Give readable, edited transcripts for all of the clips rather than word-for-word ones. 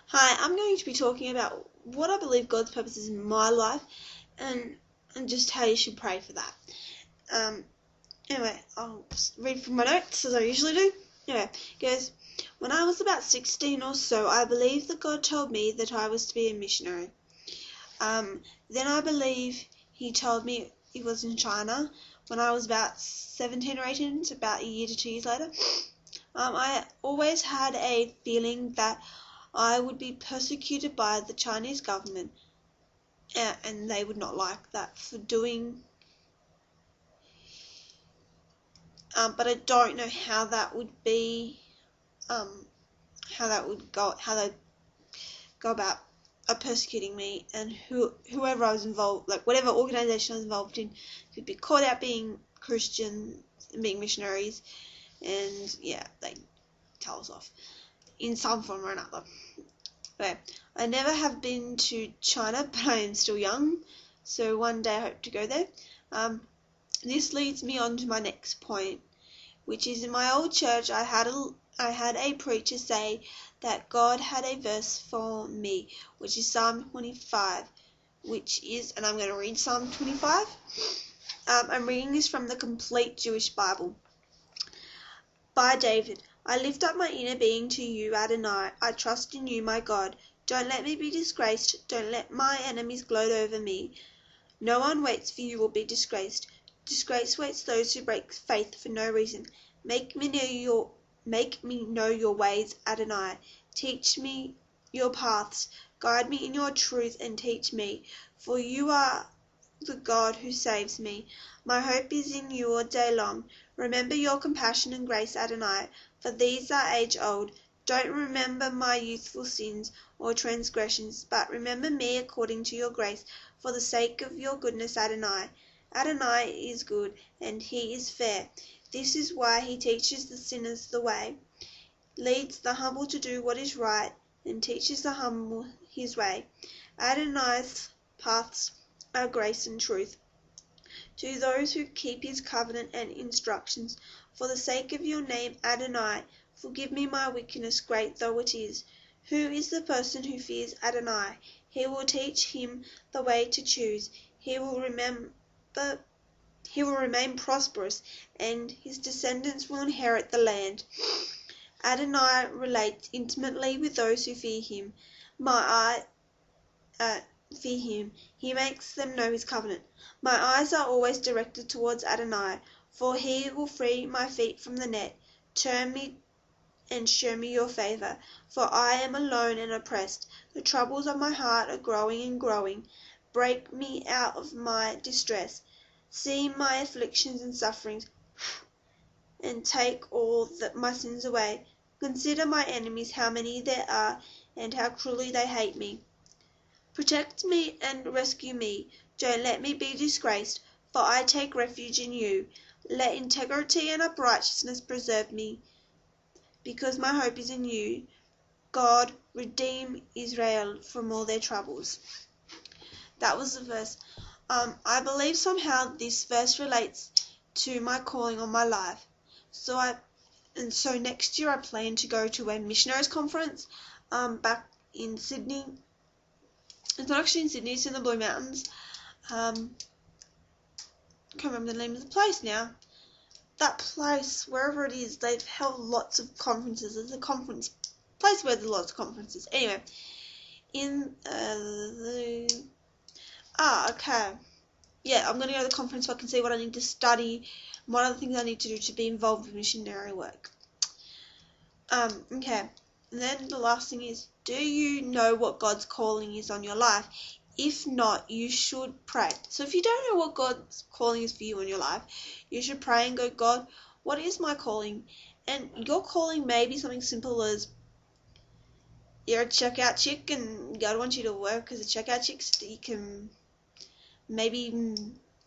Hi, I'm going to be talking about what I believe God's purpose is in my life and just how you should pray for that. Um, anyway, I'll read from my notes as I usually do. Anyway, it goes, when I was about 16 or so, I believed that God told me that I was to be a missionary. Then I believe he told me it was in China when I was about 17 or 18, so about a year to 2 years later. I always had a feeling that I would be persecuted by the Chinese government, and they would not like that for doing. But I don't know how that would be, how that would go, how they go about persecuting me, and whoever I was involved, like whatever organization I was involved in, could be caught out being Christian and being missionaries, and yeah, they tell us off in some form or another. Okay, I never have been to China, but I am still young, so one day I hope to go there. This leads me on to my next point, which is in my old church I had a preacher say that God had a verse for me, which is Psalm 25, and I'm going to read Psalm 25. I'm reading this from the Complete Jewish Bible. By David. I lift up my inner being to you, Adonai. I trust in you, my God. Don't let me be disgraced. Don't let my enemies gloat over me. No one waits for you will be disgraced. Disgrace waits those who break faith for no reason. Make me know your ways, Adonai. Teach me your paths. Guide me in your truth and teach me. For you are the God who saves me. My hope is in you all day long. Remember your compassion and grace, Adonai, for these are age old. Don't remember my youthful sins or transgressions, but remember me according to your grace, for the sake of your goodness, Adonai. Adonai is good, and he is fair. This is why he teaches the sinners the way, leads the humble to do what is right, and teaches the humble his way. Adonai's paths are grace and truth to those who keep his covenant and instructions. For the sake of your name, Adonai, forgive me my wickedness, great though it is. Who is the person who fears Adonai? He will teach him the way to choose. He will remain prosperous, and his descendants will inherit the land. Adonai relates intimately with those who fear him. Fear him. He makes them know his covenant. My eyes are always directed towards Adonai, for he will free my feet from the net. Turn me and show me your favor, for I am alone and oppressed. The troubles of my heart are growing and growing. Break me out of my distress. See my afflictions and sufferings, and take all my sins away. Consider my enemies, how many there are, and how cruelly they hate me. Protect me and rescue me. Don't let me be disgraced, for I take refuge in you. Let integrity and uprightness preserve me, because my hope is in you. God, redeem Israel from all their troubles. That was the verse. I believe somehow this verse relates to my calling on my life. So next year I plan to go to a missionaries conference back in Sydney. It's not actually in Sydney, it's in the Blue Mountains. Can't remember the name of the place now. That place, wherever it is, they've held lots of conferences. There's a conference place where there's lots of conferences. Anyway, okay. Yeah, I'm going to go to the conference so I can see what I need to study and what other things I need to do to be involved with missionary work. Okay. And then the last thing is, do you know what God's calling is on your life? If not, you should pray. So if you don't know what God's calling is for you in your life, you should pray and go, God, what is my calling? And your calling may be something simple as you're a checkout chick and God wants you to work as a checkout chick so that you can maybe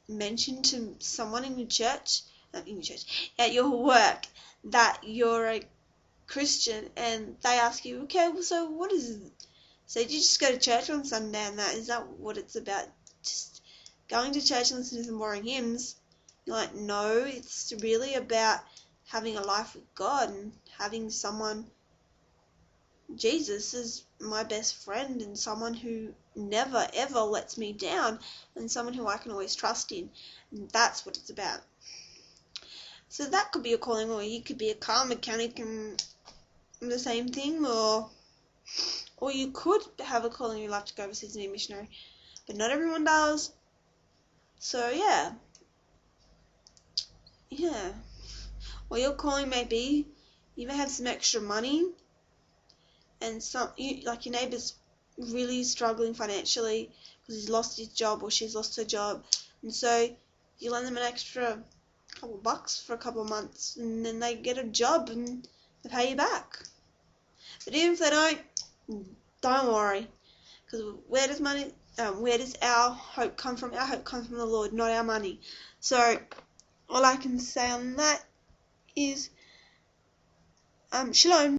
mention to someone in your church, at your work, that you're a Christian, and they ask you, okay, well, so what is it? So do you just go to church on Sunday and is that what it's about? Just going to church and listening to some boring hymns? You're like, no, it's really about having a life with God and having someone Jesus is my best friend and someone who never ever lets me down and someone who I can always trust in. And that's what it's about. So that could be a calling, or you could be a car mechanic and the same thing, or you could have a calling you like to go overseas and be a missionary, but not everyone does. So yeah. What your calling may be, you may have some extra money, and like your neighbour's really struggling financially because he's lost his job or she's lost her job, and so you lend them an extra couple bucks for a couple of months, and then they get a job and they pay you back. But even if they don't worry, because where does our hope come from? Our hope comes from the Lord, not our money. So all I can say on that is shalom.